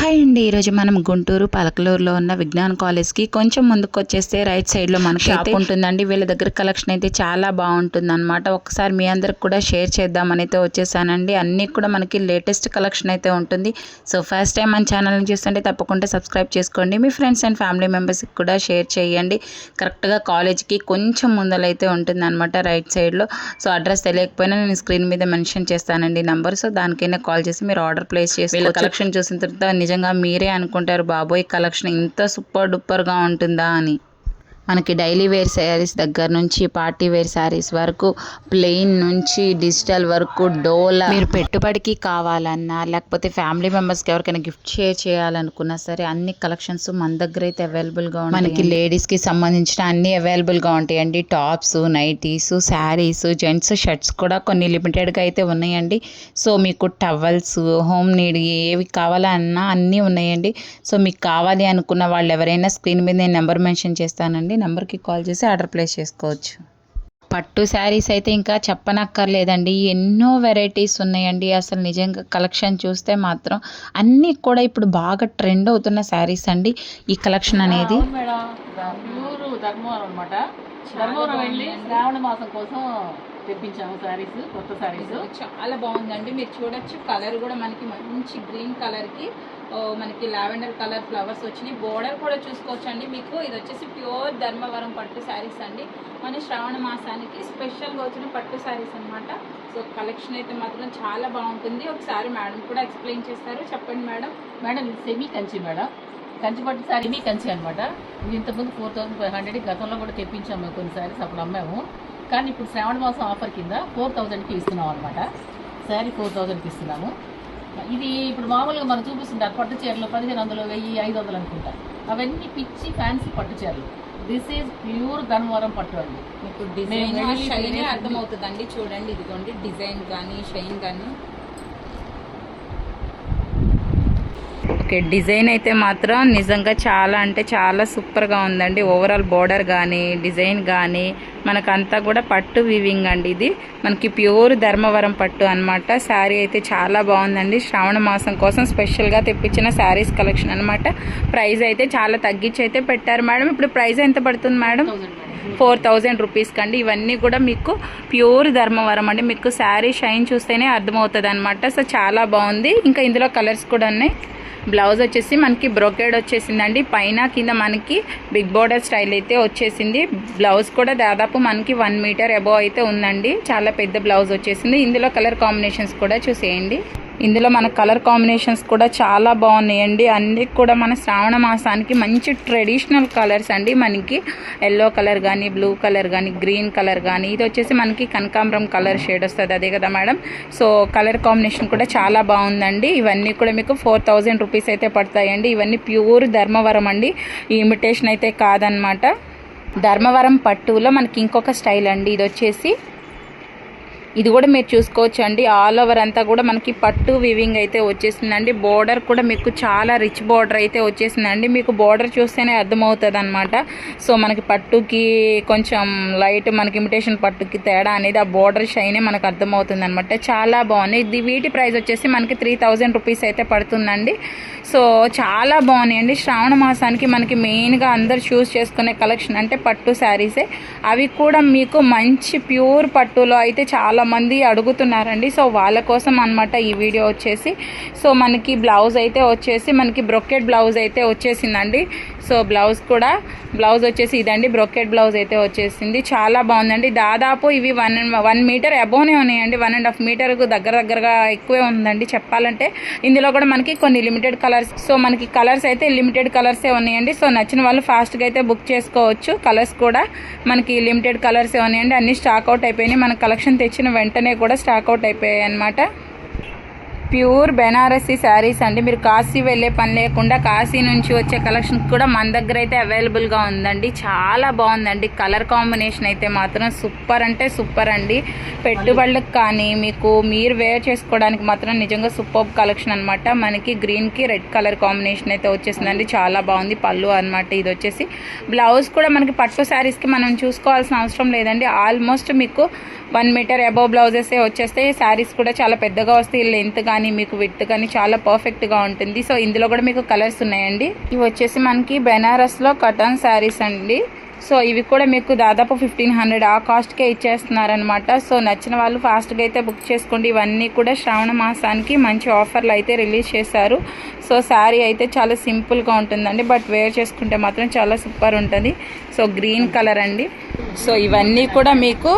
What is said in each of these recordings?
Hi అండి. ఈరోజు మనం గుంటూరు పలకలూరులో ఉన్న విజ్ఞాన్ కాలేజ్కి కొంచెం ముందుకు వచ్చేస్తే రైట్ సైడ్లో మనకి షాప్ ఉంటుందండి. వీళ్ళ దగ్గర కలెక్షన్ అయితే చాలా బాగుంటుంది అనమాట. ఒకసారి మీ అందరికి కూడా షేర్ చేద్దామని అయితే వచ్చేసానండి. అన్నీ కూడా మనకి లేటెస్ట్ కలెక్షన్ అయితే ఉంటుంది. సో ఫస్ట్ టైం మన ఛానల్ని చూస్తుంటే తప్పకుండా సబ్స్క్రైబ్ చేసుకోండి. మీ ఫ్రెండ్స్ అండ్ ఫ్యామిలీ మెంబర్స్కి కూడా షేర్ చేయండి. కరెక్ట్గా కాలేజ్కి కొంచెం ముందలైతే ఉంటుంది అనమాట రైట్ సైడ్లో. సో అడ్రస్ తెలియకపోయినా నేను స్క్రీన్ మీద మెన్షన్ చేస్తానండి నెంబర్. సో దానికైనా కాల్ చేసి మీరు ఆర్డర్ ప్లేస్ చేసి వీళ్ళ కలెక్షన్ చూసిన తర్వాత నిజంగా మీరే అనుకుంటారు, బాబోయ్ కలెక్షన్ ఇంత సూపర్ డూపర్గా ఉంటుందా అని. మనకి డైలీ వేర్ శారీస్ దగ్గర నుంచి పార్టీ వేర్ శారీస్ వరకు, ప్లెయిన్ నుంచి డిజిటల్ వరకు, డోలా, మీరు పెట్టుబడికి కావాలన్నా లేకపోతే ఫ్యామిలీ మెంబర్స్కి ఎవరికైనా గిఫ్ట్ షేర్ చేయాలనుకున్నా సరే అన్ని కలెక్షన్స్ మన దగ్గర అయితే అవైలబుల్గా ఉంటాయి. మనకి లేడీస్కి సంబంధించిన అన్ని అవైలబుల్గా ఉంటాయండి. Tops, nighties, saris, gents shirts కూడా కొన్ని లిమిటెడ్గా అయితే ఉన్నాయండి. సో మీకు టవల్స్, హోమ్ నీడ్ ఏవి కావాలన్నా అన్నీ ఉన్నాయండి. సో మీకు కావాలి అనుకున్న వాళ్ళు ఎవరైనా స్క్రీన్ మీద నేను నెంబర్ మెన్షన్ చేస్తానండి, నెంబర్కి కాల్ చేసి ఆర్డర్ ప్లేస్ చేసుకోవచ్చు. పట్టు శారీస్ అయితే ఇంకా చెప్పనక్కర్లేదండి, ఎన్నో వెరైటీస్ ఉన్నాయండి. అసలు నిజంగా కలెక్షన్ చూస్తే మాత్రం అన్నీ కూడా ఇప్పుడు బాగా ట్రెండ్ అవుతున్న శారీస్ అండి ఈ కలెక్షన్ అనేది. ధర్మవరం అనమాట. ధర్మవరం వెళ్ళి శ్రావణ మాసం కోసం తెప్పించాము శారీస్, కొత్త శారీస్. చాలా బాగుందండి. మీరు చూడొచ్చు, కలర్ కూడా మనకి మంచి గ్రీన్ కలర్కి మనకి లావెండర్ కలర్ ఫ్లవర్స్ వచ్చినాయి. బోర్డర్ కూడా చూసుకోవచ్చు అండి. మీకు ఇది వచ్చేసి ప్యూర్ ధర్మవరం పట్టు శారీస్ అండి. మన శ్రావణ మాసానికి స్పెషల్గా వచ్చిన పట్టు శారీస్ అనమాట. సో కలెక్షన్ అయితే మాత్రం చాలా బాగుంటుంది. ఒకసారి మేడం కూడా ఎక్స్ప్లెయిన్ చేస్తారు. చెప్పండి మేడం. మేడం ఇది సెమీ కంచి మేడం, కంచి పట్టు శారీ సెమీ కంచి అనమాట. ఇది ఇంతకుముందు 4500 గతంలో కూడా తెప్పించాము కొన్ని శారీస్, అప్పుడు అమ్మాము. కానీ ఇప్పుడు శ్రావణ మాసం ఆఫర్ కింద 4000కి ఇస్తున్నాం అనమాట. శారీ 4000కి ఇస్తున్నాము. ఇది ఇప్పుడు మామూలుగా మనం చూపిస్తుంటారు పట్టు చీరలు 1500, 1000, 500 అనుకుంటా. అవన్నీ పిచ్చి ఫ్యాన్సీ పట్టు చీరలు. దిస్ ఈజ్ ప్యూర్ ధర్మవరం పట్టు అండి. మీకు డిజైన్ షైన్ అర్థమవుతుందండి. చూడండి, ఇదిగోండి డిజైన్ కానీ షైన్ కానీ. ఓకే, డిజైన్ అయితే మాత్రం నిజంగా చాలా అంటే చాలా సూపర్గా ఉందండి. ఓవరాల్ బోర్డర్ కానీ డిజైన్ కానీ మనకంతా కూడా పట్టు వీవింగ్ అండి. ఇది మనకి ప్యూర్ ధర్మవరం పట్టు అనమాట. శారీ అయితే చాలా బాగుందండి. శ్రావణ మాసం కోసం స్పెషల్గా తెప్పించిన శారీస్ కలెక్షన్ అనమాట. ప్రైస్ అయితే చాలా తగ్గించి అయితే పెట్టారు మేడం. ఇప్పుడు ప్రైస్ ఎంత పడుతుంది మేడం? 4000 రూపీస్ కండి. ఇవన్నీ కూడా మీకు ప్యూర్ ధర్మవరం అండి. మీకు శారీ షైన్ చూస్తేనే అర్థమవుతుంది అనమాట. సో చాలా బాగుంది. ఇంకా ఇందులో కలర్స్ కూడా ఉన్నాయి. బ్లౌజ్ వచ్చేసి మనకి బ్రోకేడ్ వచ్చేసిందండి. పైన కింద మనకి బిగ్ బోర్డర్ స్టైల్ అయితే వచ్చేసింది. బ్లౌజ్ కూడా దాదాపు మనకి 1 మీటర్ అబోవ్ అయితే ఉందండి. చాలా పెద్ద బ్లౌజ్ వచ్చేసింది. ఇందులో కలర్ కాంబినేషన్స్ కూడా చూసేయండి. ఇందులో మన కలర్ కాంబినేషన్స్ కూడా చాలా బాగున్నాయండి. అన్నీ కూడా మన శ్రావణ మాసానికి మంచి ట్రెడిషనల్ కలర్స్ అండి. మనకి ఎల్లో కలర్ కానీ, బ్లూ కలర్ కానీ, గ్రీన్ కలర్ కానీ, ఇది వచ్చేసి మనకి కనకాంబరం కలర్ షేడ్ వస్తుంది, అదే కదా మేడం. సో కలర్ కాంబినేషన్ కూడా చాలా బాగుందండి. ఇవన్నీ కూడా మీకు 4000 రూపీస్ అయితే పడతాయండి. ఇవన్నీ ప్యూర్ ధర్మవరం అండి, ఈ ఇమిటేషన్ అయితే కాదనమాట. ధర్మవరం పట్టులో మనకి ఇంకొక స్టైల్ అండి. ఇది వచ్చేసి ఇది కూడా మీరు చూసుకోవచ్చు అండి. ఆల్ ఓవర్ అంతా కూడా మనకి పట్టు వివింగ్ అయితే వచ్చేసిందండి. బోర్డర్ కూడా మీకు చాలా రిచ్ బోర్డర్ అయితే వచ్చేసిందండి. మీకు బోర్డర్ చూస్తేనే అర్థమవుతుంది అనమాట. సో మనకి పట్టుకి కొంచెం లైట్, మనకి ఇమిటేషన్ పట్టుకి తేడా అనేది ఆ బోర్డర్ షైనే మనకు అర్థమవుతుంది అనమాట. చాలా బాగున్నాయి. ఇది వీటి ప్రైస్ వచ్చేసి మనకి 3000 రూపీస్ అయితే పడుతుందండి. సో చాలా బాగున్నాయండి. శ్రావణ మాసానికి మనకి మెయిన్గా అందరు చూస్ చేసుకునే కలెక్షన్ అంటే పట్టు శారీసే. అవి కూడా మీకు మంచి ప్యూర్ పట్టులో అయితే చాలా మంది అడుగుతున్నారండి. సో వాళ్ళ కోసం అనమాట ఈ వీడియో వచ్చేసి. సో మనకి బ్లౌజ్ అయితే వచ్చేసి మనకి బ్రొకెట్ బ్లౌజ్ అయితే వచ్చేసిందండి. సో బ్లౌజ్ వచ్చేసి ఇదండి, బ్రొకెట్ బ్లౌజ్ అయితే వచ్చేసింది. చాలా బాగుందండి. దాదాపు ఇవి 1 మీటర్ అబోనే ఉన్నాయండి. 1.5 మీటర్కు దగ్గరగా ఎక్కువే ఉందండి చెప్పాలంటే. ఇందులో కూడా మనకి కొన్ని లిమిటెడ్ కలర్స్, సో మనకి కలర్స్ అయితే లిమిటెడ్ కలర్సే ఉన్నాయండి. సో నచ్చిన వాళ్ళు ఫాస్ట్గా అయితే బుక్ చేసుకోవచ్చు. కలర్స్ కూడా మనకి లిమిటెడ్ కలర్సే ఉన్నాయండి. అన్ని స్టాక్ అవుట్ అయిపోయినాయి. మన కలెక్షన్ తెచ్చిన వెంటనే కూడా స్టాక్ అవుట్ అయిపోయాయి అనమాట. ప్యూర్ బెనారసీ శారీస్ అండి. మీరు కాశీ వెళ్ళే పని లేకుండా కాశీ నుంచి వచ్చే కలెక్షన్ కూడా మన దగ్గర అయితే అవైలబుల్గా ఉందండి. చాలా బాగుందండి. కలర్ కాంబినేషన్ అయితే మాత్రం సూపర్ అంటే సూపర్ అండి. పెట్టుబడులకు కానీ మీరు వేర్ చేసుకోవడానికి మాత్రం నిజంగా సూపర్ కలెక్షన్ అనమాట. మనకి గ్రీన్కి రెడ్ కలర్ కాంబినేషన్ అయితే వచ్చేసిందండి. చాలా బాగుంది. పళ్ళు అనమాట ఇది వచ్చేసి. బ్లౌజ్ కూడా మనకి పట్టు శారీస్కి మనం చూసుకోవాల్సిన అవసరం లేదండి. ఆల్మోస్ట్ మీకు 1 మీటర్ అబోవ్ బ్లౌజెస్ వచ్చేస్తాయి. శారీస్ కూడా చాలా పెద్దగా వస్తాయి. లెంత్ కానీ కానీ మీకు విత్ కానీ చాలా పర్ఫెక్ట్గా ఉంటుంది. సో ఇందులో కూడా మీకు కలర్స్ ఉన్నాయండి. ఇవి వచ్చేసి మనకి బెనారస్లో కటన్ శారీస్ అండి. సో ఇవి కూడా మీకు దాదాపు 1500 ఆ కాస్ట్కే ఇచ్చేస్తున్నారనమాట. సో నచ్చిన వాళ్ళు ఫాస్ట్గా అయితే బుక్ చేసుకోండి. ఇవన్నీ కూడా శ్రావణ మాసానికి మంచి ఆఫర్లు అయితే రిలీజ్ చేశారు. సో శారీ అయితే చాలా సింపుల్గా ఉంటుందండి, బట్ వేర్ చేసుకుంటే మాత్రం చాలా సూపర్ ఉంటుంది. సో గ్రీన్ కలర్ అండి. సో ఇవన్నీ కూడా మీకు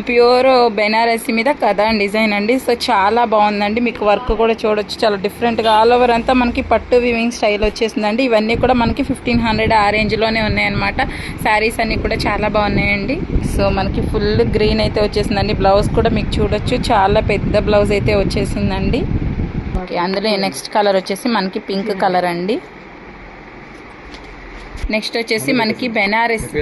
ప్యూర్ బెనారసీ మీద కథాన్ డిజైన్ అండి. సో చాలా బాగుందండి. మీకు వర్క్ కూడా చూడొచ్చు, చాలా డిఫరెంట్గా ఆల్ ఓవర్ అంతా మనకి పట్టు వివింగ్ స్టైల్ వచ్చేసిందండి. ఇవన్నీ కూడా మనకి 1500 ఆ రేంజ్లోనే ఉన్నాయన్నమాట. శారీస్ అన్నీ కూడా చాలా బాగున్నాయండి. సో మనకి ఫుల్ గ్రీన్ అయితే వచ్చేసిందండి. బ్లౌజ్ కూడా మీకు చూడొచ్చు, చాలా పెద్ద బ్లౌజ్ అయితే వచ్చేసిందండి. ఓకే, అందులో నెక్స్ట్ కలర్ వచ్చేసి మనకి పింక్ కలర్ అండి. నెక్స్ట్ వచ్చేసి మనకి బెనారస్.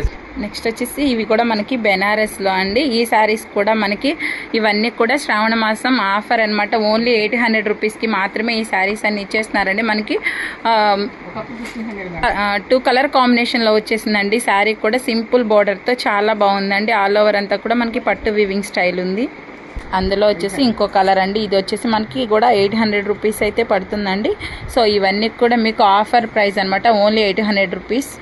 నెక్స్ట్ వచ్చేసి ఇవి కూడా మనకి బెనారస్లో అండి. ఈ శారీస్ కూడా మనకి ఇవన్నీ కూడా శ్రావణ మాసం ఆఫర్ అనమాట. ఓన్లీ 800 రూపీస్కి మాత్రమే ఈ శారీస్ అన్ని ఇచ్చేస్తున్నారండి. మనకి 2 కలర్ కాంబినేషన్లో వచ్చేసిందండి. శారీ కూడా సింపుల్ బార్డర్తో చాలా బాగుందండి. ఆల్ ఓవర్ అంతా కూడా మనకి పట్టు వీవింగ్ స్టైల్ ఉంది. అందులో వచ్చేసి ఇంకో కలర్ అండి. ఇది వచ్చేసి మనకి కూడా 800 రూపీస్ అయితే పడుతుందండి. సో ఇవన్నీ కూడా మీకు ఆఫర్ ప్రైస్ అనమాట, ఓన్లీ 800 రూపీస్.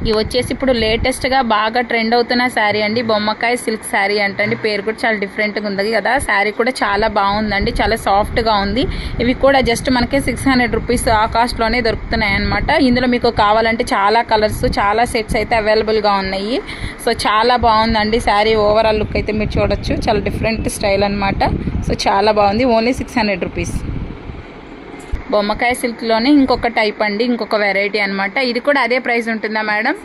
ఇవి వచ్చేసి ఇప్పుడు లేటెస్ట్గా బాగా ట్రెండ్ అవుతున్న శారీ అండి. బొమ్మకాయ సిల్క్ శారీ అంటండి. పేరు కూడా చాలా డిఫరెంట్గా ఉంది కదా. శారీ కూడా చాలా బాగుందండి, చాలా సాఫ్ట్గా ఉంది. ఇవి కూడా జస్ట్ మనకి 600 రూపీస్ ఆ కాస్ట్లోనే దొరుకుతున్నాయి అనమాట. ఇందులో మీకు కావాలంటే చాలా కలర్స్, చాలా సెట్స్ అయితే అవైలబుల్గా ఉన్నాయి. సో చాలా బాగుందండి శారీ. ఓవరాల్ లుక్ అయితే మీరు చూడొచ్చు, చాలా డిఫరెంట్ స్టైల్ అనమాట. సో చాలా బాగుంది, ఓన్లీ 600 రూపీస్. బొమ్మకాయ సిల్క్లోనే ఇంకొక టైప్ అండి, ఇంకొక వెరైటీ అనమాట. ఇది కూడా అదే ప్రైస్ ఉంటుందా మేడం?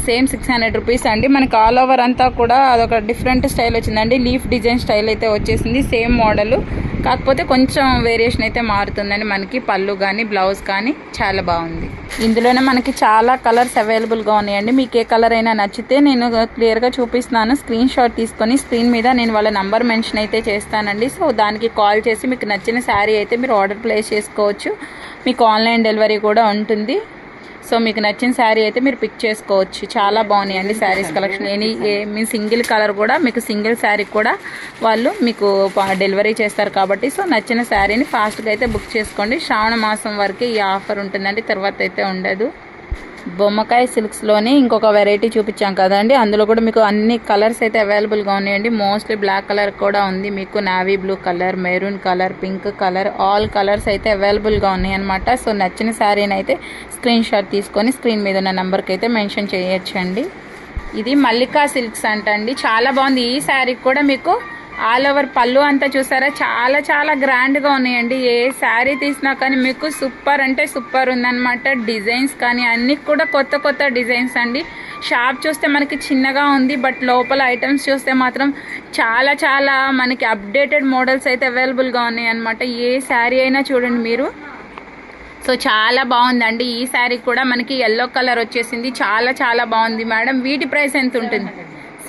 సేమ్ 600 రూపీస్ అండి. మనకి ఆల్ ఓవర్ అంతా కూడా అదొక డిఫరెంట్ స్టైల్ వచ్చిందండి. లీఫ్ డిజైన్ స్టైల్ అయితే వచ్చేసింది. సేమ్ మోడల్, కాకపోతే కొంచెం వేరియేషన్ అయితే మారుతుందండి. మనకి పళ్ళు కానీ బ్లౌజ్ కానీ చాలా బాగుంది. ఇందులోనే మనకి చాలా కలర్స్ అవైలబుల్గా ఉన్నాయండి. మీకు ఏ కలర్ అయినా నచ్చితే నేను క్లియర్గా చూపిస్తున్నాను. స్క్రీన్ షాట్ తీసుకొని స్క్రీన్ మీద నేను వాళ్ళ నంబర్ మెన్షన్ అయితే చేస్తానండి. సో దానికి కాల్ చేసి మీకు నచ్చిన శారీ అయితే మీరు ఆర్డర్ ప్లేస్ చేసుకోవచ్చు. మీకు ఆన్లైన్ డెలివరీ కూడా ఉంటుంది. సో మీకు నచ్చిన శారీ అయితే మీరు పిక్ చేసుకోవచ్చు. చాలా బాగున్నాయండి శారీస్ కలెక్షన్. మీ సింగిల్ కలర్ కూడా మీకు సింగిల్ శారీ కూడా వాళ్ళు మీకు డెలివరీ చేస్తారు కాబట్టి సో నచ్చిన శారీని ఫాస్ట్గా అయితే బుక్ చేసుకోండి. శ్రావణ మాసం వరకు ఈ ఆఫర్ ఉంటుందండి, తర్వాత అయితే ఉండదు. బొమ్మకాయ సిల్క్స్లోనే ఇంకొక వెరైటీ చూపించాం కదండి. అందులో కూడా మీకు అన్ని కలర్స్ అయితే అవైలబుల్గా ఉన్నాయండి. మోస్ట్లీ బ్లాక్ కలర్ కూడా ఉంది, మీకు navy blue colour, maroon colour, pink colour, all colours అయితే అవైలబుల్గా ఉన్నాయి అనమాట. సో నచ్చిన శారీని అయితే స్క్రీన్ షాట్ తీసుకొని స్క్రీన్ మీద ఉన్న నెంబర్కి అయితే మెన్షన్ చేయొచ్చండి. ఇది మల్లికా సిల్క్స్ అంటండి. చాలా బాగుంది. ఈ శారీ కూడా మీకు ఆల్ ఓవర్ పళ్ళు అంతా చూసారా, చాలా చాలా గ్రాండ్గా ఉన్నాయండి. ఏ శారీ తీసినా కానీ మీకు సూపర్ అంటే సూపర్ ఉందన్నమాట. డిజైన్స్ కానీ అన్నీ కూడా కొత్త కొత్త డిజైన్స్ అండి. షాప్ చూస్తే మనకి చిన్నగా ఉంది, బట్ లోపల ఐటమ్స్ చూస్తే మాత్రం చాలా చాలా మనకి అప్డేటెడ్ మోడల్స్ అయితే అవైలబుల్గా ఉన్నాయి అన్నమాట. ఏ శారీ అయినా చూడండి మీరు. సో చాలా బాగుందండి. ఈ శారీ కూడా మనకి ఎల్లో కలర్ వచ్చేసింది, చాలా చాలా బాగుంది మేడం. వీటి ప్రైస్ ఎంత ఉంటుంది?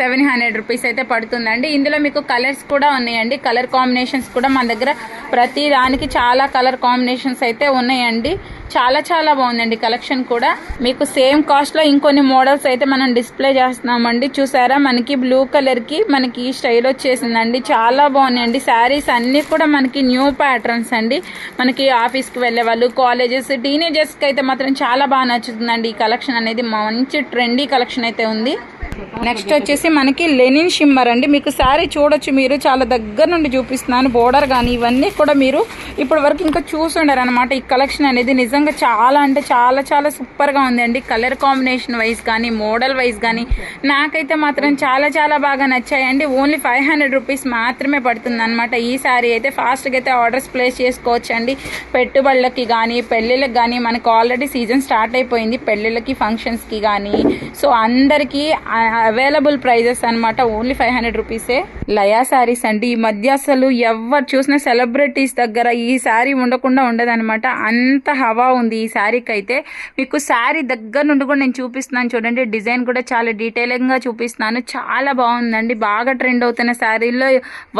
700 రూపీస్ అయితే పడుతుందండి. ఇందులో మీకు కలర్స్ కూడా ఉన్నాయండి. కలర్ కాంబినేషన్స్ కూడా మన దగ్గర ప్రతి దానికి చాలా కలర్ కాంబినేషన్స్ అయితే ఉన్నాయండి. చాలా చాలా బాగుందండి కలెక్షన్ కూడా. మీకు సేమ్ కాస్ట్లో ఇంకొన్ని మోడల్స్ అయితే మనం డిస్ప్లే చేస్తున్నామండి. చూసారా, మనకి బ్లూ కలర్కి మనకి ఈ స్టైల్ వచ్చేసిందండి. చాలా బాగున్నాయండి శారీస్ అన్నీ కూడా మనకి న్యూ ప్యాటర్న్స్ అండి. మనకి ఆఫీస్కి వెళ్ళే వాళ్ళు, కాలేజెస్, టీనేజర్స్కి అయితే మాత్రం చాలా బాగా నచ్చుతుందండి. ఈ కలెక్షన్ అనేది మంచి ట్రెండీ కలెక్షన్ అయితే ఉంది. నెక్స్ట్ వచ్చేసి మనకి లెనిన్ షిమ్మర్ అండి. మీకు శారీ చూడొచ్చు మీరు, చాలా దగ్గర నుండి చూపిస్తున్నాను. బోర్డర్ కానీ ఇవన్నీ కూడా మీరు ఇప్పటి వరకు ఇంకా చూసుండారు అనమాట. ఈ కలెక్షన్ అనేది నిజంగా చాలా అంటే చాలా చాలా సూపర్గా ఉంది అండి. కలర్ కాంబినేషన్ వైజ్ కానీ మోడల్ వైజ్ కానీ నాకైతే మాత్రం చాలా చాలా బాగా నచ్చాయండి. ఓన్లీ 500 రూపీస్ మాత్రమే పడుతుంది అనమాట. ఈ శారీ అయితే ఫాస్ట్గా అయితే ఆర్డర్స్ ప్లేస్ చేసుకోవచ్చు అండి. పెట్టుబడులకి కానీ పెళ్ళిళ్ళకి కానీ మనకు ఆల్రెడీ సీజన్ స్టార్ట్ అయిపోయింది. పెళ్ళిళ్ళకి ఫంక్షన్స్కి కానీ సో అందరికీ అవైలబుల్ ప్రైజెస్ అనమాట. ఓన్లీ 500 రూపీసే. లయా శారీస్ అండి. ఈ మధ్య అసలు ఎవరు చూసిన సెలబ్రిటీస్ దగ్గర ఈ శారీ ఉండకుండా ఉండదన్నమాట. అంత హవా ఉంది ఈ శారీకి అయితే. మీకు శారీ దగ్గర నుండి కూడా నేను చూపిస్తున్నాను చూడండి. డిజైన్ కూడా చాలా డీటెయిలింగ్గా చూపిస్తున్నాను. చాలా బాగుందండి. బాగా ట్రెండ్ అవుతున్న శారీలో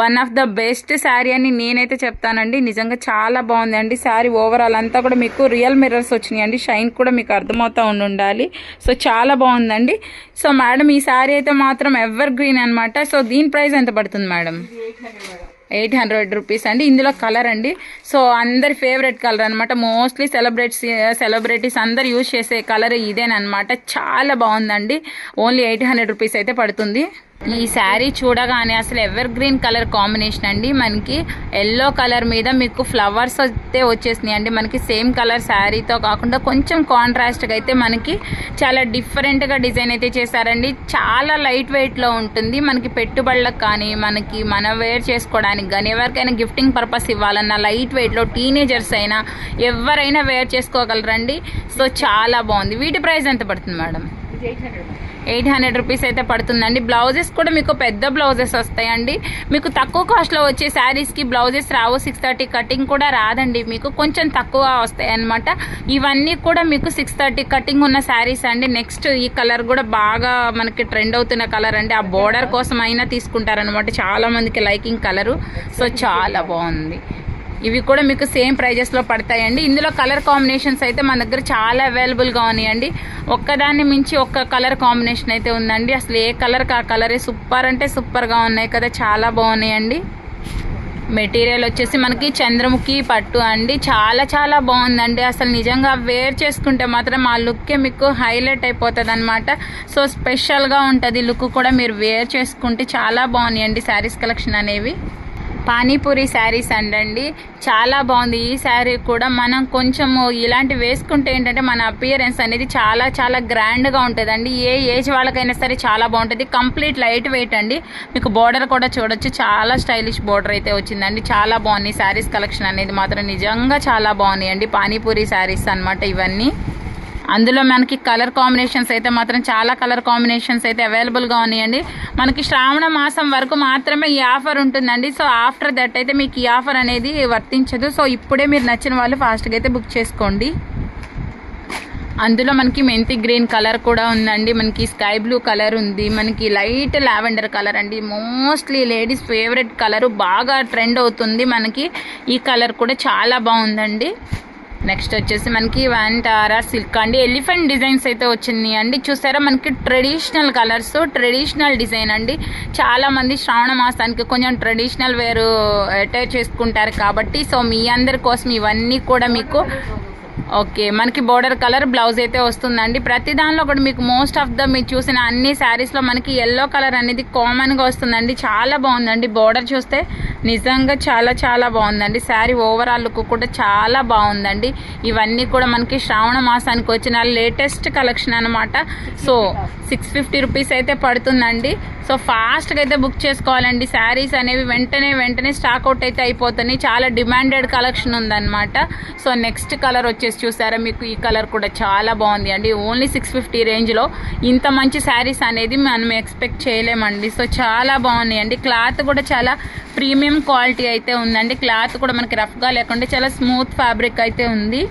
one of the best sari అని నేనైతే చెప్తానండి. నిజంగా చాలా బాగుందండి శారీ. ఓవరాల్ అంతా కూడా మీకు రియల్ మిర్రర్స్ వచ్చినాయండి. షైన్ కూడా మీకు అర్థమవుతూ ఉండాలి. సో చాలా బాగుందండి. సో మేడం ఈ శారీ అయితే మాత్రం ఎవర్ గ్రీన్ అనమాట. సో దీని ప్రైస్ ఎంత పడుతుంది మేడం? 800 రూపీస్ అండి. ఇందులో కలర్ అండి, సో అందరి ఫేవరెట్ కలర్ అనమాట. మోస్ట్లీ సెలబ్రిటీస్ అందరు యూజ్ చేసే కలర్ ఇదేనమాట. చాలా బాగుందండి. ఓన్లీ 800 రూపీస్ అయితే పడుతుంది. ఈ శారీ చూడగానే అసలు ఎవర్ గ్రీన్ కలర్ కాంబినేషన్ అండి. మనకి ఎల్లో కలర్ మీద మీకు ఫ్లవర్స్ అయితే వచ్చేసినాయి అండి. మనకి సేమ్ కలర్ శారీతో కాకుండా కొంచెం కాంట్రాస్ట్గా అయితే మనకి చాలా డిఫరెంట్గా డిజైన్ అయితే చేశారండి. చాలా లైట్ వెయిట్లో ఉంటుంది. మనకి పెట్టుబడులకు కానీ మనం వేర్ చేసుకోవడానికి కానీ ఎవరికైనా గిఫ్టింగ్ పర్పస్ ఇవ్వాలన్నా లైట్ వెయిట్లో టీనేజర్స్ అయినా ఎవరైనా వేర్ చేసుకోగలరండి. సో చాలా బాగుంది. వీటి ప్రైస్ ఎంత పడుతుంది మేడం? 800 రూపీస్ అయితే పడుతుందండి. బ్లౌజెస్ కూడా మీకు పెద్ద బ్లౌజెస్ వస్తాయండి. మీకు తక్కువ కాస్ట్లో వచ్చే శారీస్కి బ్లౌజెస్ రావు. 630 కటింగ్ కూడా రాదండి. మీకు కొంచెం తక్కువ వస్తాయి అన్నమాట. ఇవన్నీ కూడా మీకు 630 కటింగ్ ఉన్న శారీస్ అండి. నెక్స్ట్ ఈ కలర్ కూడా బాగా మనకి ట్రెండ్ అవుతున్న కలర్ అండి. ఆ బోర్డర్ కోసం అయినా తీసుకుంటారనమాట. చాలా మందికి లైకింగ్ కలరు. సో చాలా బాగుంది. ఇవి కూడా మీకు సేమ్ ప్రైజెస్లో పడతాయండి. ఇందులో కలర్ కాంబినేషన్స్ అయితే మన దగ్గర చాలా అవైలబుల్గా ఉన్నాయండి. ఒక్కదాన్ని మించి ఒక్క కలర్ కాంబినేషన్ అయితే ఉందండి. అసలు ఏ కలర్కి ఆ కలరే సూపర్ అంటే సూపర్గా ఉన్నాయి కదా, చాలా బాగున్నాయండి. మెటీరియల్ వచ్చేసి మనకి చంద్రముఖి పట్టు అండి. చాలా చాలా బాగుందండి. అసలు నిజంగా వేర్ చేసుకుంటే మాత్రం ఆ లుక్కే మీకు హైలైట్ అయిపోతుంది అనమాట. సో స్పెషల్గా ఉంటుంది లుక్ కూడా. మీరు వేర్ చేసుకుంటే చాలా బాగున్నాయండి శారీస్ కలెక్షన్ అనేవి. పానీపూరి శారీస్ అండి, చాలా బాగుంది. ఈ శారీ కూడా మనం కొంచెము ఇలాంటి వేసుకుంటే ఏంటంటే మన అపియరెన్స్ అనేది చాలా చాలా గ్రాండ్గా ఉంటుందండి. ఏ ఏజ్ వాళ్ళకైనా సరే చాలా బాగుంటుంది. కంప్లీట్ లైట్ వెయిట్ అండి. మీకు బోర్డర్ కూడా చూడొచ్చు, చాలా స్టైలిష్ బోర్డర్ అయితే వచ్చిందండి. చాలా బాగున్నాయి శారీస్ కలెక్షన్ అనేది మాత్రం నిజంగా చాలా బాగున్నాయి అండి. పానీపూరి శారీస్ అనమాట ఇవన్నీ. అందులో మనకి కలర్ కాంబినేషన్స్ అయితే మాత్రం చాలా కలర్ కాంబినేషన్స్ అయితే అవైలబుల్గా ఉన్నాయండి. మనకి శ్రావణ మాసం వరకు మాత్రమే ఈ ఆఫర్ ఉంటుందండి. సో ఆఫ్టర్ దట్ అయితే మీకు ఈ ఆఫర్ అనేది వర్తించదు. సో ఇప్పుడే మీరు నచ్చిన వాళ్ళు ఫాస్ట్గా అయితే బుక్ చేసుకోండి. అందులో మనకి మెంతి గ్రీన్ కలర్ కూడా ఉందండి. మనకి స్కై బ్లూ కలర్ ఉంది. మనకి లైట్ లావెండర్ కలర్ అండి. మోస్ట్లీ లేడీస్ ఫేవరెట్ కలరు, బాగా ట్రెండ్ అవుతుంది. మనకి ఈ కలర్ కూడా చాలా బాగుందండి. నెక్స్ట్ వచ్చేసి మనకి వంటారా సిల్క్ అండి. ఎలిఫెంట్ డిజైన్స్ అయితే వచ్చింది అండి. చూసారా మనకి ట్రెడిషనల్ కలర్స్, ట్రెడిషనల్ డిజైన్ అండి. చాలా మంది శ్రావణ మాసానికి కొంచెం ట్రెడిషనల్ వేరు అటాచ్ చేసుకుంటారు కాబట్టి సో మీ అందరి కోసం ఇవన్నీ కూడా మీకు ఓకే. మనకి బోర్డర్ కలర్ బ్లౌజ్ అయితే వస్తుందండి. ప్రతి దానిలో కూడా మీకు మోస్ట్ ఆఫ్ ద మీరు చూసిన అన్ని శారీస్లో మనకి ఎల్లో కలర్ అనేది కామన్గా వస్తుందండి. చాలా బాగుందండి. బోర్డర్ చూస్తే నిజంగా చాలా చాలా బాగుందండి. శారీ ఓవరాల్ లుక్ కూడా చాలా బాగుందండి. ఇవన్నీ కూడా మనకి శ్రావణ మాసానికి వచ్చిన లేటెస్ట్ కలెక్షన్ అనమాట. సో 650 రూపీస్ అయితే పడుతుందండి. సో ఫాస్ట్గా అయితే బుక్ చేసుకోవాలండి. శారీస్ అనేవి వెంటనే స్టాక్ అవుట్ అయితే అయిపోతున్నాయి. చాలా డిమాండెడ్ కలెక్షన్ ఉందన్నమాట. సో నెక్స్ట్ కలర్ వచ్చేసి చూసారా మీకు ఈ కలర్ కూడా చాలా బాగుంది అండి. ఓన్లీ 650 రేంజ్లో ఇంత మంచి శారీస్ అనేది మనం ఎక్స్పెక్ట్ చేయలేమండి. సో చాలా బాగున్నాయి అండి. క్లాత్ కూడా చాలా ప్రీమియం క్వాలిటీ అయితే ఉందండి. క్లాత్ కూడా మనకి రఫ్గా లేకుండా చాలా స్మూత్ ఫ్యాబ్రిక్ అయితే ఉంది.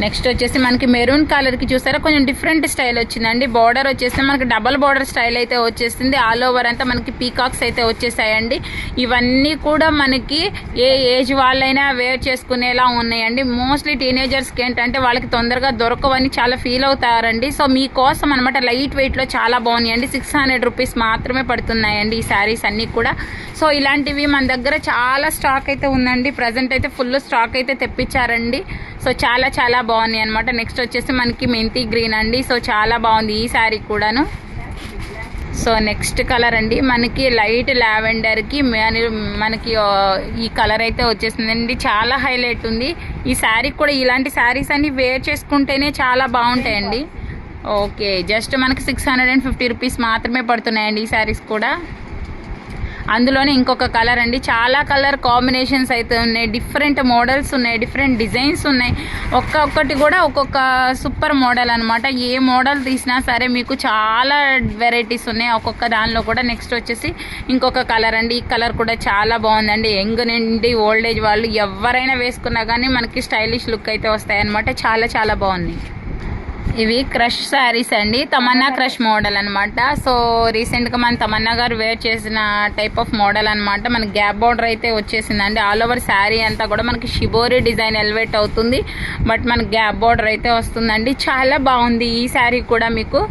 నెక్స్ట్ వచ్చేసి మనకి మెరూన్ కలర్కి చూసారా కొంచెం డిఫరెంట్ స్టైల్ వచ్చిందండి. బార్డర్ వచ్చేసి మనకి డబల్ బార్డర్ స్టైల్ అయితే వచ్చేసింది. ఆల్ ఓవర్ అంతా మనకి పీకాక్స్ అయితే వచ్చేసాయండి. ఇవన్నీ కూడా మనకి ఏ ఏజ్ వాళ్ళైనా వేర్ చేసుకునేలా ఉన్నాయండి. మోస్ట్లీ టీనేజర్స్కి ఏంటంటే వాళ్ళకి తొందరగా దొరకవని చాలా ఫీల్ అవుతారండి. సో మీకోసం అనమాట లైట్ వెయిట్లో చాలా బాగున్నాయండి. 600 రూపీస్ మాత్రమే పడుతున్నాయండి ఈ శారీస్ అన్నీ కూడా. సో ఇలాంటివి మన దగ్గర చాలా స్టాక్ అయితే ఉందండి. ప్రజెంట్ అయితే ఫుల్ స్టాక్ అయితే తెప్పించారండి. సో చాలా చాలా బాగున్నాయి అనమాట. నెక్స్ట్ వచ్చేసి మనకి మెంతి గ్రీన్ అండి. సో చాలా బాగుంది ఈ శారీ కూడాను. సో నెక్స్ట్ కలర్ అండి మనకి లైట్ లావెండర్కి మనకి ఈ కలర్ అయితే వచ్చేసిందండి. చాలా హైలైట్ ఉంది ఈ శారీ కూడా. ఇలాంటి శారీస్ అన్ని వేర్ చేసుకుంటేనే చాలా బాగుంటాయండి. ఓకే, జస్ట్ మనకి 650 రూపీస్ మాత్రమే పడుతున్నాయండి ఈ శారీస్ కూడా. అందులోనే ఇంకొక కలర్ అండి. చాలా కలర్ కాంబినేషన్స్ అయితే ఉన్నాయి. డిఫరెంట్ మోడల్స్ ఉన్నాయి, డిఫరెంట్ డిజైన్స్ ఉన్నాయి. ఒక్కొక్కటి కూడా ఒక్కొక్క సూపర్ మోడల్ అనమాట. ఏ మోడల్ తీసినా సరే మీకు చాలా వెరైటీస్ ఉన్నాయి ఒక్కొక్క దానిలో కూడా. నెక్స్ట్ వచ్చేసి ఇంకొక కలర్ అండి. ఈ కలర్ కూడా చాలా బాగుందండి. యంగ్ నుండి ఓల్డ్ ఏజ్ వాళ్ళు ఎవరైనా వేసుకున్నా కానీ మనకి స్టైలిష్ లుక్ అయితే వస్తాయి అనమాట. చాలా చాలా బాగున్నాయి. ఇవి క్రష్ శారీస్ అండి, తమన్నా క్రష్ మోడల్ అనమాట. సో రీసెంట్గా మన తమన్నా గారు వేర్ చేసిన టైప్ ఆఫ్ మోడల్ అనమాట. మనకి గ్యాప్ బార్డర్ అయితే వచ్చేసిందండి. ఆల్ ఓవర్ శారీ అంతా కూడా మనకి షిబోరి డిజైన్ ఎలివేట్ అవుతుంది, బట్ మనకి గ్యాప్ బార్డర్ అయితే వస్తుందండి. చాలా బాగుంది ఈ శారీ కూడా. మీకు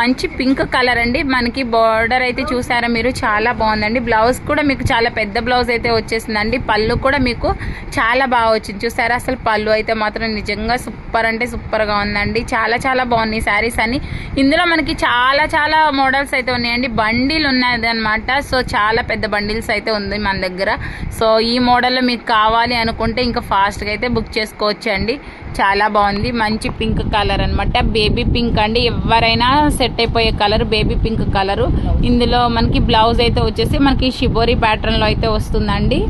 మంచి పింక్ కలర్ అండి. మనకి బార్డర్ అయితే చూసారా మీరు, చాలా బాగుందండి. బ్లౌజ్ కూడా మీకు చాలా పెద్ద బ్లౌజ్ అయితే వచ్చేసిందండి. పళ్ళు కూడా మీకు చాలా బాగా వచ్చింది చూసారా. అసలు పళ్ళు అయితే మాత్రం నిజంగా సూపర్ అంటే సూపర్గా ఉందండి. చాలా చాలా బాగున్నాయి శారీస్ అన్ని. ఇందులో మనకి చాలా చాలా మోడల్స్ అయితే ఉన్నాయండి. బండిల్ ఉన్నది అనమాట. సో చాలా పెద్ద బండిల్స్ అయితే ఉంది మన దగ్గర. సో ఈ మోడల్లో మీకు కావాలి అనుకుంటే ఇంకా ఫాస్ట్గా అయితే బుక్ చేసుకోవచ్చు అండి. చాలా బాగుంది. మంచి పింక్ కలర్ అనమాట, బేబీ పింక్ అండి. ఎవరైనా సెట్ అయిపోయే కలర్ బేబీ పింక్ కలరు. ఇందులో మనకి బ్లౌజ్ అయితే వచ్చేసి మనకి షిబోరి ప్యాటర్న్లో అయితే వస్తుందండి.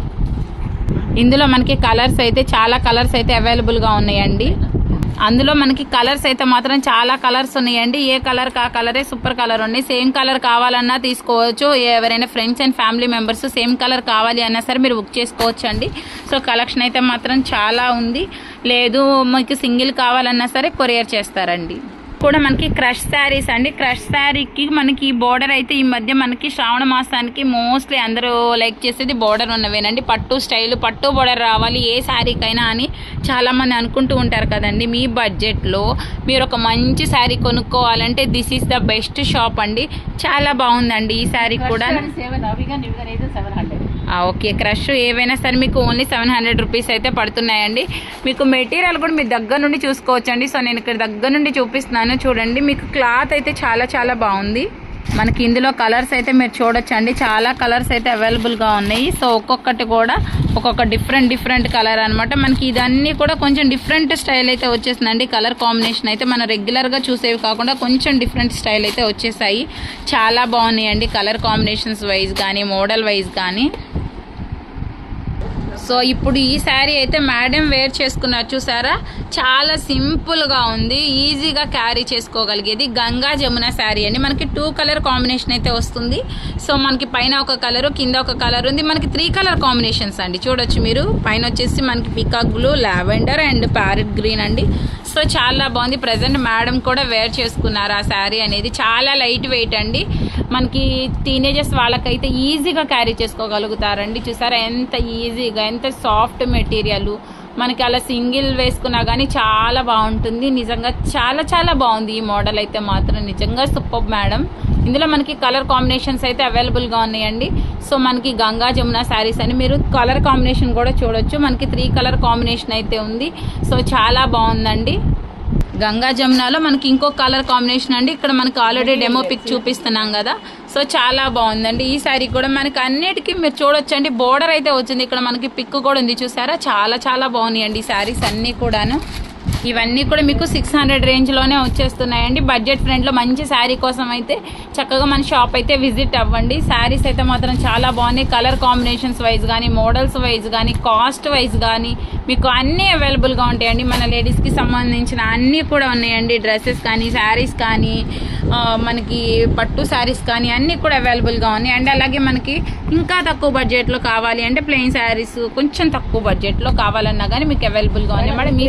ఇందులో మనకి కలర్స్ అయితే చాలా కలర్స్ అయితే అవైలబుల్గా ఉన్నాయండి. అందులో మనకి కలర్స్ అయితే మాత్రం చాలా కలర్స్ ఉన్నాయండి. ఏ కలర్ కా కలరే సూపర్ కలర్ ఉన్నాయి. సేమ్ కలర్ కావాలన్నా తీసుకోవచ్చు. ఎవరైనా friends and family members same colour కావాలి అన్నా సరే మీరు బుక్ చేసుకోవచ్చు అండి. సో కలెక్షన్ అయితే మాత్రం చాలా ఉంది. లేదు మీకు సింగిల్ కావాలన్నా సరే కొరియర్ చేస్తారండి. కూడా మనకి క్రష్ శారీస్ అండి. క్రష్ శారీకి మనకి బోర్డర్ అయితే ఈ మధ్య మనకి శ్రావణ మాసానికి మోస్ట్లీ అందరూ లైక్ చేసేది బోర్డర్ ఉన్నవేనండి. పట్టు స్టైల్, పట్టు బోర్డర్ రావాలి ఏ శారీకైనా అని చాలామంది అనుకుంటూ ఉంటారు కదండి. మీ బడ్జెట్లో మీరు ఒక మంచి శారీ కొనుక్కోవాలంటే this is the best shop అండి. చాలా బాగుందండి ఈ శారీ కూడా. ఓకే, క్రష్ ఏవైనా సరే మీకు ఓన్లీ 700 రూపీస్ అయితే పడుతున్నాయండి. మీకు మెటీరియల్ కూడా మీ దగ్గర నుండి చూసుకోవచ్చండి. సో నేను ఇక్కడ దగ్గర నుండి చూపిస్తున్నాను చూడండి. మీకు క్లాత్ అయితే చాలా చాలా బాగుంది. మనకి ఇందులో కలర్స్ అయితే మీరు చూడొచ్చండి. చాలా కలర్స్ అయితే అవైలబుల్గా ఉన్నాయి. సో ఒక్కొక్కటి కూడా ఒక్కొక్క డిఫరెంట్ కలర్ అనమాట. మనకి ఇదన్నీ కూడా కొంచెం డిఫరెంట్ స్టైల్ అయితే వచ్చేసిందండి. కలర్ కాంబినేషన్ అయితే మనం రెగ్యులర్గా చూసేవి కాకుండా కొంచెం డిఫరెంట్ స్టైల్ అయితే వచ్చేసాయి. చాలా బాగున్నాయండి కలర్ కాంబినేషన్స్ వైజ్ కానీ మోడల్ వైజ్ కానీ. సో ఇప్పుడు ఈ శారీ అయితే మేడం వేర్ చేసుకున్నారు చూసారా. చాలా సింపుల్గా ఉంది, ఈజీగా క్యారీ చేసుకోగలిగేది. గంగా జమున శారీ అండి. మనకి 2 కలర్ కాంబినేషన్ అయితే వస్తుంది. సో మనకి పైన ఒక కలరు కింద ఒక కలర్ ఉంది. మనకి 3 కలర్ కాంబినేషన్స్ అండి. చూడొచ్చు మీరు. పైన వచ్చేసి మనకి peacock blue, lavender and parrot green అండి. సో చాలా బాగుంది. ప్రజెంట్ మేడం కూడా వేర్ చేసుకున్నారు ఆ శారీ అనేది. చాలా లైట్ వెయిట్ అండి. మనకి టీనేజర్స్ వాళ్ళకైతే ఈజీగా క్యారీ చేసుకోగలుగుతారండి. చూసారా ఎంత ఈజీగా, ఎంత సాఫ్ట్ మెటీరియల్. మనకి అలా సింగిల్ వేసుకున్నా కానీ చాలా బాగుంటుంది. నిజంగా చాలా చాలా బాగుంది ఈ మోడల్ అయితే మాత్రం. నిజంగా సూపర్ మేడం. ఇందులో మనకి కలర్ కాంబినేషన్స్ అయితే అవైలబుల్గా ఉన్నాయండి. సో మనకి గంగా జమున శారీస్ అని మీరు కలర్ కాంబినేషన్ కూడా చూడొచ్చు. మనకి 3 కలర్ కాంబినేషన్ అయితే ఉంది. సో చాలా బాగుందండి. గంగా జమునాలో మనకి ఇంకో కలర్ కాంబినేషన్ అండి. ఇక్కడ మనకి ఆల్రెడీ డెమో పిక్ చూపిస్తున్నాం కదా. సో చాలా బాగుందండి ఈ శారీ కూడా. మనకి అన్నిటికీ మీరు చూడొచ్చండి బోర్డర్ అయితే వచ్చింది. ఇక్కడ మనకి పిక్ కూడా ఉంది చూసారా. చాలా చాలా బాగున్నాయండి ఈ శారీస్ అన్నీ కూడాను. ఇవన్నీ కూడా మీకు 600 రేంజ్లోనే వచ్చేస్తున్నాయండి. బడ్జెట్ ఫ్రెండ్లో మంచి శారీ కోసం అయితే చక్కగా మన షాప్ అయితే విజిట్ అవ్వండి. శారీస్ అయితే మాత్రం చాలా బాగున్నాయి. కలర్ కాంబినేషన్స్ వైజ్ కానీ మోడల్స్ వైజ్ కానీ కాస్ట్ వైజ్ కానీ మీకు అన్నీ అవైలబుల్గా ఉంటాయండి. మన లేడీస్కి సంబంధించిన అన్నీ కూడా ఉన్నాయండి. డ్రెస్సెస్ కానీ శారీస్ కానీ మనకి పట్టు శారీస్ కానీ అన్నీ కూడా అవైలబుల్గా ఉన్నాయి. అండ్ అలాగే మనకి ఇంకా తక్కువ బడ్జెట్లో కావాలి అంటే ప్లెయిన్ శారీస్ కొంచెం తక్కువ బడ్జెట్లో కావాలన్నా కానీ మీకు అవైలబుల్గా ఉన్నాయి మేడం. మీ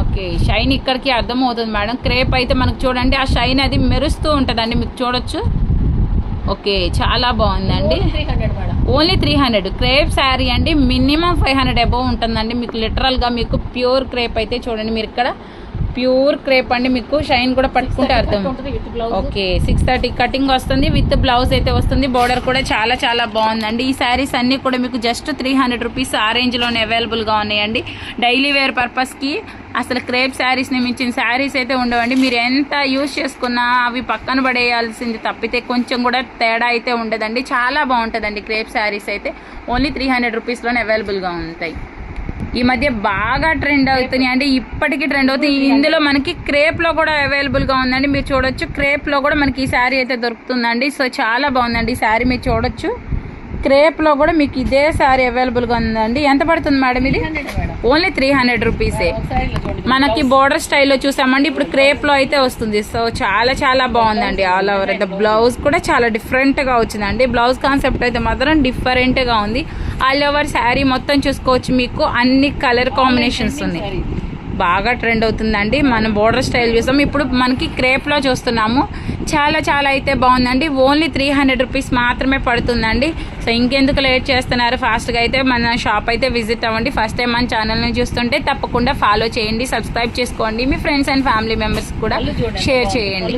ఓకే, షైన్ ఇక్కడికి అర్థమవుతుంది మేడం. క్రేప్ అయితే మనకు చూడండి ఆ షైన్ అది మెరుస్తూ ఉంటుందండి. మీకు చూడొచ్చు. ఓకే, చాలా బాగుందండి. ఓన్లీ 300 క్రేప్ శారీ అండి. మినిమం 500 అబోవ్ ఉంటుందండి. మీకు లిటరల్గా మీకు ప్యూర్ క్రేప్ అయితే చూడండి మీరు ఇక్కడ ప్యూర్ క్రేప్ అండి. మీకు షైన్ కూడా పట్టుకుంటే అర్థం. ఓకే, 630 కటింగ్ వస్తుంది విత్ బ్లౌజ్ అయితే వస్తుంది. బోర్డర్ కూడా చాలా చాలా బాగుందండి. ఈ శారీస్ అన్నీ కూడా మీకు జస్ట్ 300 రూపీస్ ఆ రేంజ్లోనే అవైలబుల్గా ఉన్నాయండి. డైలీ వేర్ పర్పస్కి అసలు క్రేప్ శారీస్ని మించిన శారీస్ అయితే ఉండవండి. మీరు ఎంత యూజ్ చేసుకున్నా అవి పక్కన పడేయాల్సింది తప్పితే కొంచెం కూడా తేడా అయితే ఉండదండి. చాలా బాగుంటుందండి క్రేప్ శారీస్ అయితే. ఓన్లీ 300 రూపీస్లోనే అవైలబుల్గా ఉంటాయి. ఈ మధ్య బాగా ట్రెండ్ అవుతున్నాయి అండి. ఇప్పటికీ ట్రెండ్ అవుతుంది. ఇందులో మనకి క్రేప్లో కూడా అవైలబుల్గా ఉందండి. మీరు చూడొచ్చు క్రేప్లో కూడా మనకి ఈ శారీ అయితే దొరుకుతుందండి. సో చాలా బాగుందండి ఈ శారీ. మీరు చూడొచ్చు క్రేప్లో కూడా మీకు ఇదే శారీ అవైలబుల్గా ఉందండి. ఎంత పడుతుంది మేడం ఇది? ఓన్లీ 300 రూపీసే. మనకి బోర్డర్ స్టైల్లో చూసామండి. ఇప్పుడు క్రేప్లో అయితే వస్తుంది. సో చాలా చాలా బాగుందండి. ఆల్ ఓవర్ అయితే బ్లౌజ్ కూడా చాలా డిఫరెంట్గా వచ్చిందండి. బ్లౌజ్ కాన్సెప్ట్ అయితే మాత్రం డిఫరెంట్గా ఉంది. ఆల్ ఓవర్ శారీ మొత్తం చూసుకోవచ్చు. మీకు అన్ని కలర్ కాంబినేషన్స్ ఉన్నాయి. బాగా ట్రెండ్ అవుతుందండి. మనం బోర్డర్ స్టైల్ చూసాం, ఇప్పుడు మనకి క్రేప్లో చూస్తున్నాము. చాలా చాలా అయితే బాగుందండి. ఓన్లీ 300 రూపీస్ మాత్రమే పడుతుందండి. సో ఇంకెందుకు లేట్ చేస్తున్నారు, ఫాస్ట్గా అయితే మన షాప్ అయితే విజిట్ అవ్వండి. ఫస్ట్ టైం మన ఛానల్ని చూస్తుంటే తప్పకుండా ఫాలో చేయండి, సబ్స్క్రైబ్ చేసుకోండి, మీ ఫ్రెండ్స్ అండ్ ఫ్యామిలీ మెంబర్స్ కూడా షేర్ చేయండి.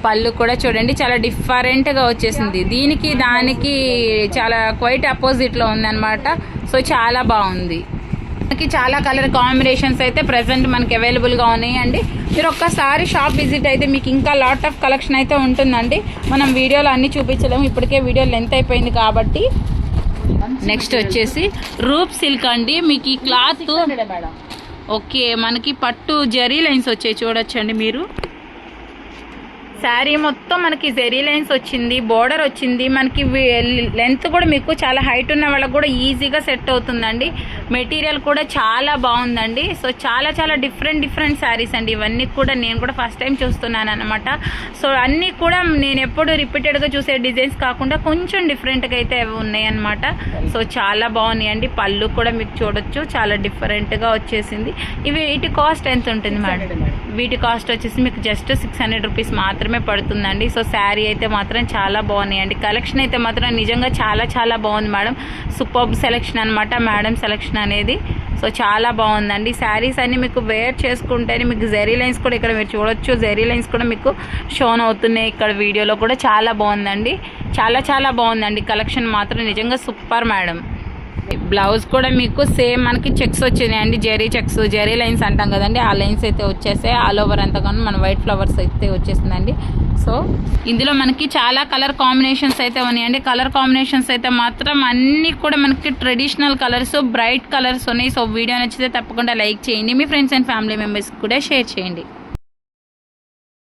పళ్ళు కూడా చూడండి చాలా డిఫరెంట్గా వచ్చేసింది. దీనికి దానికి చాలా క్వైట్ అపోజిట్లో ఉందన్నమాట. సో చాలా బాగుంది. మనకి చాలా కలర్ కాంబినేషన్స్ అయితే ప్రెసెంట్ మనకి అవైలబుల్గా ఉన్నాయండి. మీరు ఒక్కసారి షాప్ విజిట్ అయితే మీకు ఇంకా లాట్ ఆఫ్ కలెక్షన్ అయితే ఉంటుందండి. మనం వీడియోలో అన్నీ చూపించలేము, ఇప్పటికే వీడియో లెంత్ అయిపోయింది కాబట్టి. నెక్స్ట్ వచ్చేసి రూప్ సిల్క్ అండి. మీకు ఈ క్లాత్ ఓకే, మనకి పట్టు జరీ లైన్స్ వచ్చాయి చూడొచ్చండి మీరు. శారీ మొత్తం మనకి జెరీ లైన్స్ వచ్చింది, బోర్డర్ వచ్చింది. మనకి లెంత్ కూడా మీకు చాలా హైట్ ఉన్న వాళ్ళకి కూడా ఈజీగా సెట్ అవుతుందండి. మెటీరియల్ కూడా చాలా బాగుందండి. సో చాలా చాలా డిఫరెంట్ శారీస్ అండి ఇవన్నీ కూడా. నేను కూడా ఫస్ట్ టైం చూస్తున్నాను అనమాట. సో అన్నీ కూడా నేను ఎప్పుడు రిపీటెడ్గా చూసే డిజైన్స్ కాకుండా కొంచెం డిఫరెంట్గా అయితే ఉన్నాయి అనమాట. సో చాలా బాగున్నాయండి. పళ్ళు కూడా మీకు చూడొచ్చు చాలా డిఫరెంట్గా వచ్చేసింది. వీటి కాస్ట్ ఎంత ఉంటుంది మేడం? వీటి కాస్ట్ వచ్చేసి మీకు జస్ట్ 600 రూపీస్ మాత్రమే పడుతుందండి. సో శారీ అయితే మాత్రం చాలా బాగున్నాయండి. కలెక్షన్ అయితే మాత్రం నిజంగా చాలా చాలా బాగుంది మేడం. సూపర్బ్ సెలెక్షన్ అనమాట మేడం సెలెక్షన్ అనేది. సో చాలా బాగుందండి. శారీస్ అన్ని మీకు వేర్ చేసుకుంటేనే మీకు జెరీ లైన్స్ కూడా ఇక్కడ మీరు చూడొచ్చు. జెరీ లైన్స్ కూడా మీకు షోన్ అవుతున్నాయి ఇక్కడ వీడియోలో కూడా. చాలా బాగుందండి, చాలా చాలా బాగుందండి. కలెక్షన్ మాత్రం నిజంగా సూపర్ మేడం. బ్లౌజ్ కూడా మీకు సేమ్ మనకి చెక్స్ వచ్చినాయండి, జెరీ చెక్స్, జెరీ లైన్స్ అంటాం కదండి, ఆ లైన్స్ అయితే వచ్చేసాయి. ఆల్ ఓవర్ అంతా కానీ మన వైట్ ఫ్లవర్స్ అయితే వచ్చేసిందండి. సో ఇందులో మనకి చాలా కలర్ కాంబినేషన్స్ అయితే ఉన్నాయండి. కలర్ కాంబినేషన్స్ అయితే మాత్రం అన్నీ కూడా మనకి ట్రెడిషనల్ కలర్స్, బ్రైట్ కలర్స్ ఉన్నాయి. సో వీడియో నచ్చితే తప్పకుండా లైక్ చేయండి, మీ ఫ్రెండ్స్ అండ్ ఫ్యామిలీ మెంబర్స్ కూడా షేర్ చేయండి.